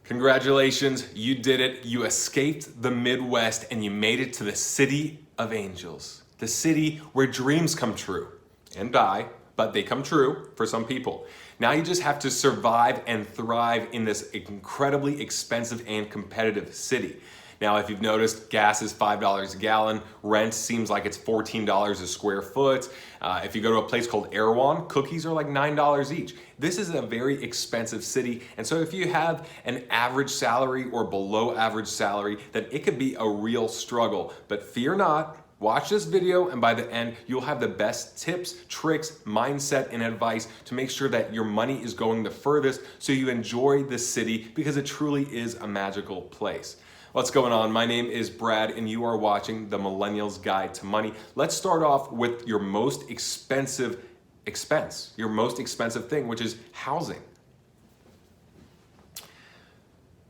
Congratulations, you did it. You escaped the Midwest and you made it to the city of angels. The city where dreams come true and die, but they come true for some people. Now you just have to survive and thrive in this incredibly expensive and competitive city. Now, if you've noticed, gas is $5 a gallon. Rent seems like it's $14 a square foot. If you go to a place called Erewhon, cookies are like $9 each. This is a very expensive city. And so if you have an average salary or below average salary, then it could be a real struggle. But fear not. Watch this video and by the end, you'll have the best tips, tricks, mindset, and advice to make sure that your money is going the furthest so you enjoy the city because it truly is a magical place. What's going on? My name is Brad and you are watching the Millennial's Guide to Money. Let's start off with your most expensive expense, your most expensive thing, which is housing.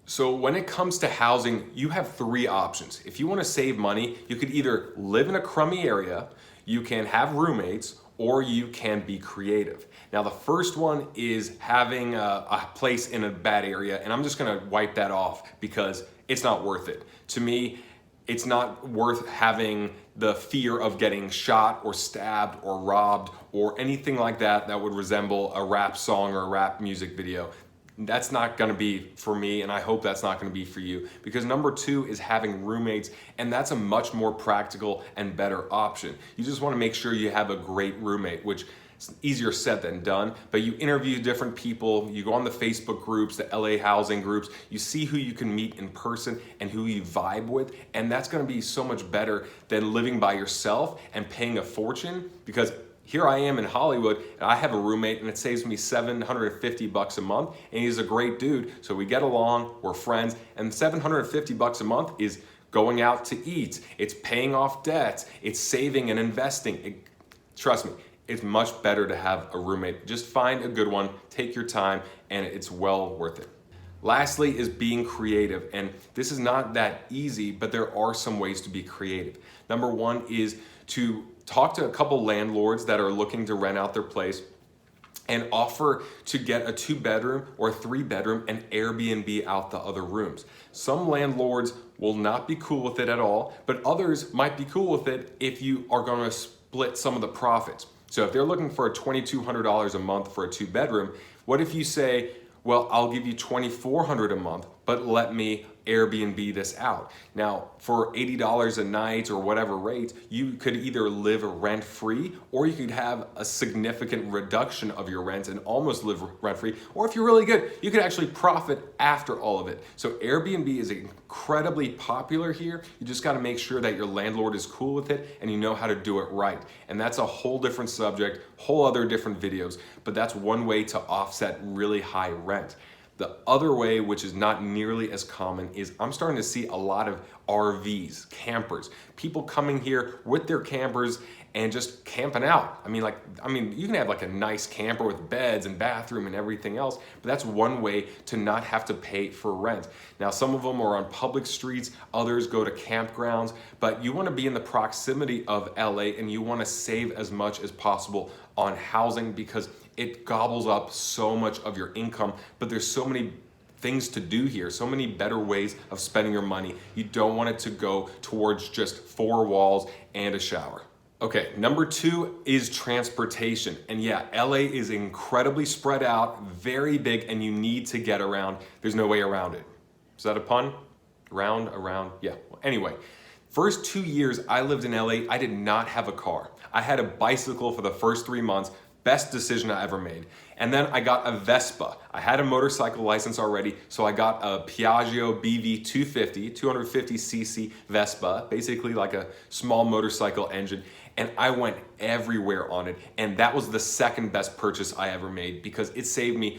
So when it comes to housing, you have three options. If you want to save money, you could either live in a crummy area, you can have roommates, or you can be creative. Now the first one is having a place in a bad area, and I'm just gonna wipe that off because it's not worth it. To me, it's not worth having the fear of getting shot or stabbed or robbed or anything like that that would resemble a rap song or a rap music video. That's not gonna be for me, and I hope that's not gonna be for you, because number two is having roommates, and that's a much more practical and better option. You just wanna make sure you have a great roommate, which is easier said than done, but you interview different people, you go on the Facebook groups, the LA housing groups, you see who you can meet in person and who you vibe with, and that's gonna be so much better than living by yourself and paying a fortune, because here I am in Hollywood, and I have a roommate, and it saves me $750 a month, and he's a great dude, so we get along, we're friends, and $750 a month is going out to eat, it's paying off debts, it's saving and investing. Trust me, it's much better to have a roommate. Just find a good one, take your time, and it's well worth it. Lastly is being creative, and this is not that easy, but there are some ways to be creative. Number one is to talk to a couple landlords that are looking to rent out their place and offer to get a 2-bedroom or 3-bedroom and Airbnb out the other rooms. Some landlords will not be cool with it at all, but others might be cool with it if you are gonna split some of the profits. So if they're looking for $2,200 a month for a 2-bedroom, what if you say, well, I'll give you $2,400 a month, but let me Airbnb this out. Now, for $80 a night or whatever rate, you could either live rent-free, or you could have a significant reduction of your rent and almost live rent-free, or if you're really good, you could actually profit after all of it. So Airbnb is incredibly popular here. You just gotta make sure that your landlord is cool with it and you know how to do it right. And that's a whole different subject, whole other different videos, but that's one way to offset really high rent. The other way, which is not nearly as common, is I'm starting to see a lot of RVs, campers, people coming here with their campers and just camping out. I mean, you can have like a nice camper with beds and bathroom and everything else, but that's one way to not have to pay for rent. Now, some of them are on public streets, others go to campgrounds, but you wanna be in the proximity of LA and you wanna save as much as possible on housing because it gobbles up so much of your income, but there's so many things to do here, so many better ways of spending your money. You don't want it to go towards just 4 walls and a shower. Okay, number two is transportation. And yeah, LA is incredibly spread out, very big, and you need to get around. There's no way around it. Is that a pun? Around, yeah. Well, anyway, first 2 years I lived in LA, I did not have a car. I had a bicycle for the first 3 months. Best decision I ever made. And then I got a Vespa. I had a motorcycle license already, so I got a Piaggio BV 250cc Vespa, basically like a small motorcycle engine, and I went everywhere on it, and that was the second best purchase I ever made because it saved me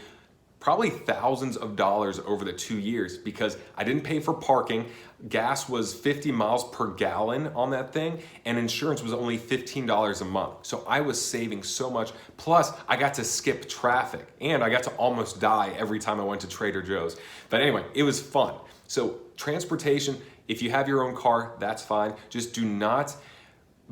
probably thousands of dollars over the 2 years because I didn't pay for parking. Gas was 50 miles per gallon on that thing, and insurance was only $15 a month. So I was saving so much. Plus, I got to skip traffic, and I got to almost die every time I went to Trader Joe's. But anyway, it was fun. So transportation, if you have your own car, that's fine. Just do not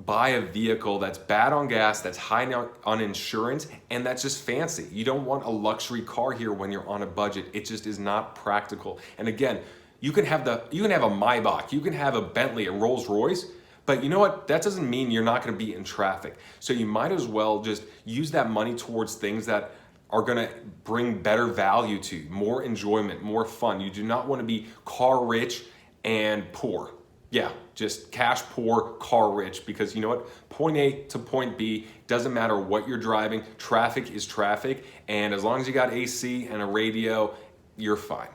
buy a vehicle that's bad on gas, that's high on insurance, and that's just fancy. You don't want a luxury car here when you're on a budget. It just is not practical. And again, you can have a Maybach, you can have a Bentley, a Rolls Royce, but you know what? That doesn't mean you're not going to be in traffic. So you might as well just use that money towards things that are going to bring better value to you, more enjoyment, more fun. You do not want to be car rich and poor. Yeah, just cash poor, car rich, because you know what? Point A to point B, doesn't matter what you're driving. Traffic is traffic, and as long as you got AC and a radio, you're fine.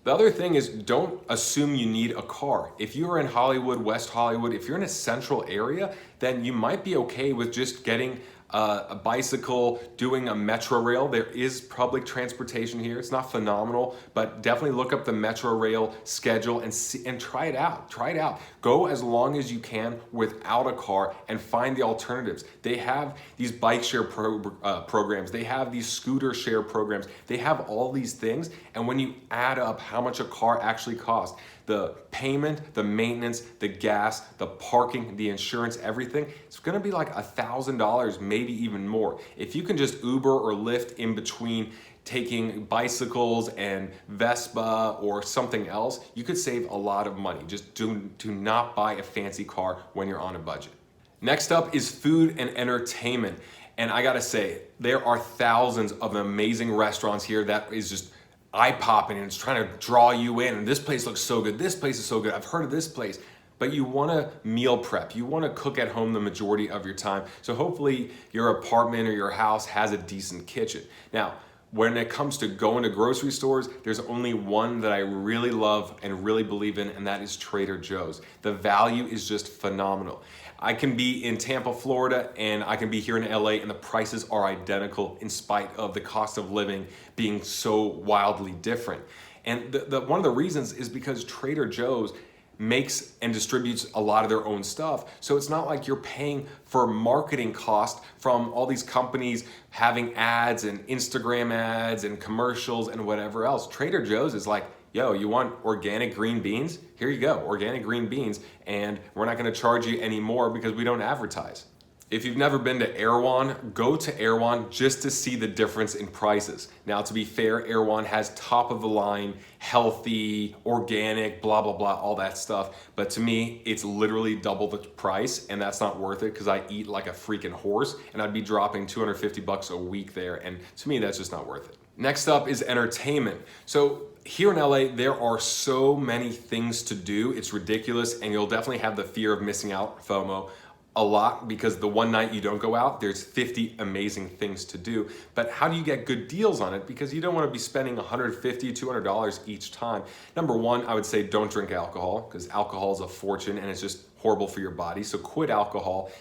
The other thing is, don't assume you need a car. If you're in Hollywood, West Hollywood, if you're in a central area, then you might be okay with just getting a bicycle, doing a metro rail. There is public transportation here. It's not phenomenal, but definitely look up the metro rail schedule and see, and try it out. Try it out. Go as long as you can without a car and find the alternatives. They have these bike share programs. They have these scooter share programs. They have all these things. And when you add up how much a car actually costs, the payment, the maintenance, the gas, the parking, the insurance, everything, it's gonna be like $1,000, maybe even more. If you can just Uber or Lyft in between taking bicycles and Vespa or something else, you could save a lot of money. Just do not buy a fancy car when you're on a budget. Next up is food and entertainment. And I gotta say, there are thousands of amazing restaurants here that is just eye-popping and it's trying to draw you in. And this place looks so good. This place is so good. I've heard of this place. But you want to meal prep. You want to cook at home the majority of your time. So hopefully your apartment or your house has a decent kitchen. Now, when it comes to going to grocery stores, there's only one that I really love and really believe in, and that is Trader Joe's. The value is just phenomenal. I can be in Tampa, Florida, and I can be here in LA, and the prices are identical in spite of the cost of living being so wildly different. And one of the reasons is because Trader Joe's makes and distributes a lot of their own stuff. So it's not like you're paying for marketing cost from all these companies having ads and Instagram ads and commercials and whatever else. Trader Joe's is like, yo, you want organic green beans? Here you go, organic green beans, and we're not gonna charge you any more because we don't advertise. If you've never been to Erewhon, go to Erewhon just to see the difference in prices. Now, to be fair, Erewhon has top of the line, healthy, organic, blah, blah, blah, all that stuff. But to me, it's literally double the price, and that's not worth it because I eat like a freaking horse and I'd be dropping $250 a week there. And to me, that's just not worth it. Next up is entertainment. So here in LA, there are so many things to do. It's ridiculous, and you'll definitely have the fear of missing out, FOMO, a lot, because the one night you don't go out, there's 50 amazing things to do. But how do you get good deals on it? Because you don't want to be spending $150, $200 each time. Number one, I would say don't drink alcohol, because alcohol is a fortune and it's just horrible for your body. So quit alcohol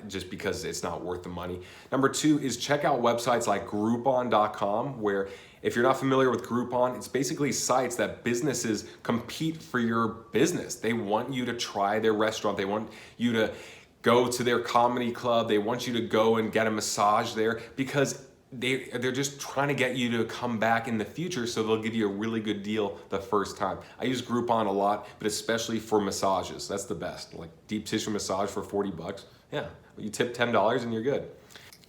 just because it's not worth the money. Number two is check out websites like Groupon.com, where if you're not familiar with Groupon, it's basically sites that businesses compete for your business. They want you to try their restaurant. They want you to go to their comedy club. They want you to go and get a massage there because they're just trying to get you to come back in the future, so they'll give you a really good deal the first time. I use Groupon a lot, but especially for massages. That's the best. Like deep tissue massage for $40. Yeah, you tip $10 and you're good.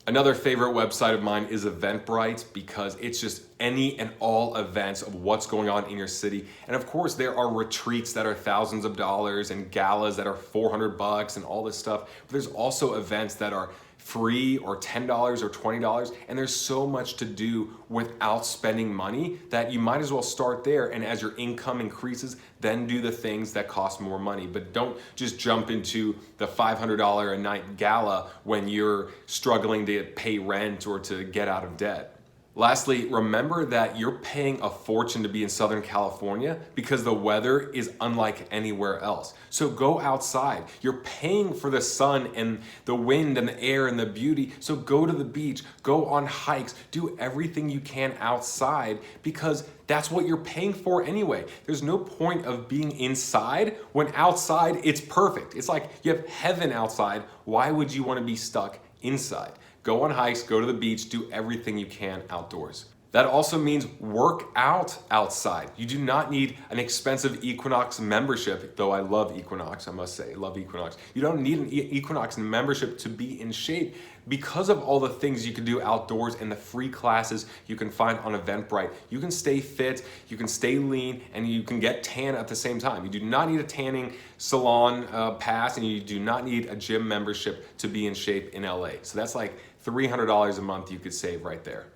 Another favorite website of mine is Eventbrite because it's just any and all events of what's going on in your city. And of course, there are retreats that are thousands of dollars and galas that are $400 and all this stuff. But there's also events that are free or $10 or $20. And there's so much to do without spending money that you might as well start there. And as your income increases, then do the things that cost more money. But don't just jump into the $500 a night gala when you're struggling to pay rent or to get out of debt. Lastly, remember that you're paying a fortune to be in Southern California because the weather is unlike anywhere else. So go outside. You're paying for the sun and the wind and the air and the beauty. So go to the beach, go on hikes, do everything you can outside because that's what you're paying for anyway. There's no point of being inside when outside it's perfect. It's like you have heaven outside. Why would you want to be stuck inside? Go on hikes, go to the beach, do everything you can outdoors. That also means work out outside. You do not need an expensive Equinox membership, though I love Equinox, I must say, love Equinox. You don't need an Equinox membership to be in shape because of all the things you can do outdoors and the free classes you can find on Eventbrite. You can stay fit, you can stay lean, and you can get tan at the same time. You do not need a tanning salon pass, and you do not need a gym membership to be in shape in LA. So that's like $300 a month you could save right there.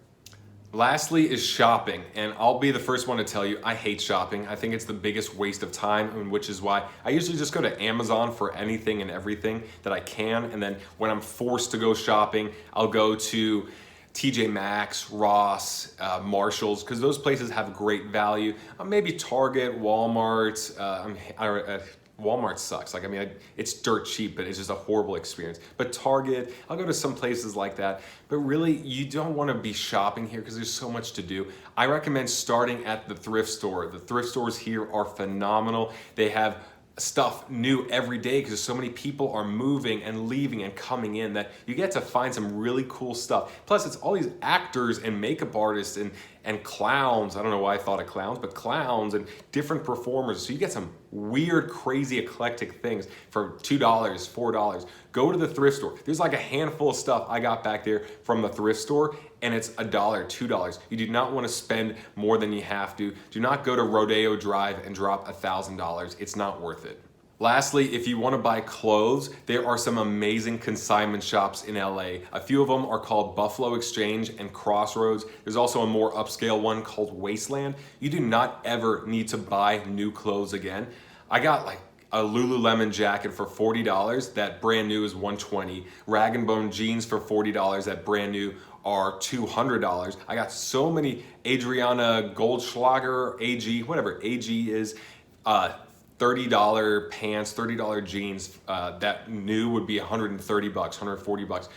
Lastly is shopping, and I'll be the first one to tell you I hate shopping. I think it's the biggest waste of time, and which is why I usually just go to Amazon for anything and everything that I can, and then when I'm forced to go shopping, I'll go to TJ Maxx, Ross, Marshalls, because those places have great value. Maybe Target, Walmart, Walmart sucks. Like, I mean, it's dirt cheap, but it's just a horrible experience. But Target, I'll go to some places like that. But really, you don't want to be shopping here because there's so much to do. I recommend starting at the thrift store. The thrift stores here are phenomenal. They have stuff new every day because so many people are moving and leaving and coming in that you get to find some really cool stuff. Plus, it's all these actors and makeup artists and clowns. I don't know why I thought of clowns, but clowns and different performers. So you get some weird, crazy, eclectic things for $2, $4. Go to the thrift store. There's like a handful of stuff I got back there from the thrift store, and it's $1, $2. You do not want to spend more than you have to. Do not go to Rodeo Drive and drop $1,000. It's not worth it. Lastly, if you want to buy clothes, there are some amazing consignment shops in LA. A few of them are called Buffalo Exchange and Crossroads. There's also a more upscale one called Wasteland. You do not ever need to buy new clothes again. I got like a Lululemon jacket for $40, that brand new is $120. Rag & Bone jeans for $40, that brand new are $200. I got so many Adriana Goldschlager, AG, whatever AG is, $30 pants, $30 jeans, that new would be $130, $140.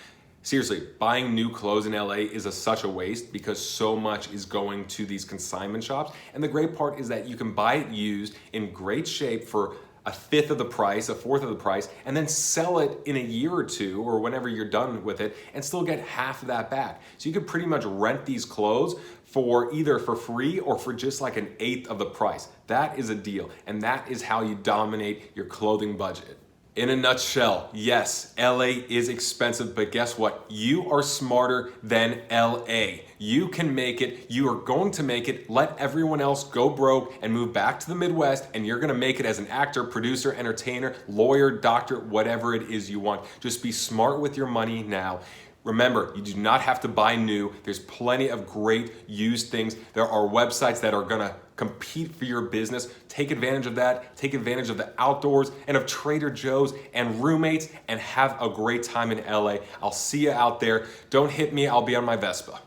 Seriously, buying new clothes in LA is such a waste because so much is going to these consignment shops. And the great part is that you can buy it used in great shape for a fifth of the price, a fourth of the price, and then sell it in a year or two or whenever you're done with it and still get half of that back. So you can pretty much rent these clothes for either for free or for just like an eighth of the price. That is a deal, and that is how you dominate your clothing budget. In a nutshell, yes, LA is expensive, but guess what? You are smarter than LA. You can make it. You are going to make it. Let everyone else go broke and move back to the Midwest, and you're going to make it as an actor, producer, entertainer, lawyer, doctor, whatever it is you want. Just be smart with your money now. Remember, you do not have to buy new. There's plenty of great used things. There are websites that are gonna compete for your business. Take advantage of that. Take advantage of the outdoors and of Trader Joe's and roommates, and have a great time in LA. I'll see you out there. Don't hit me, I'll be on my Vespa.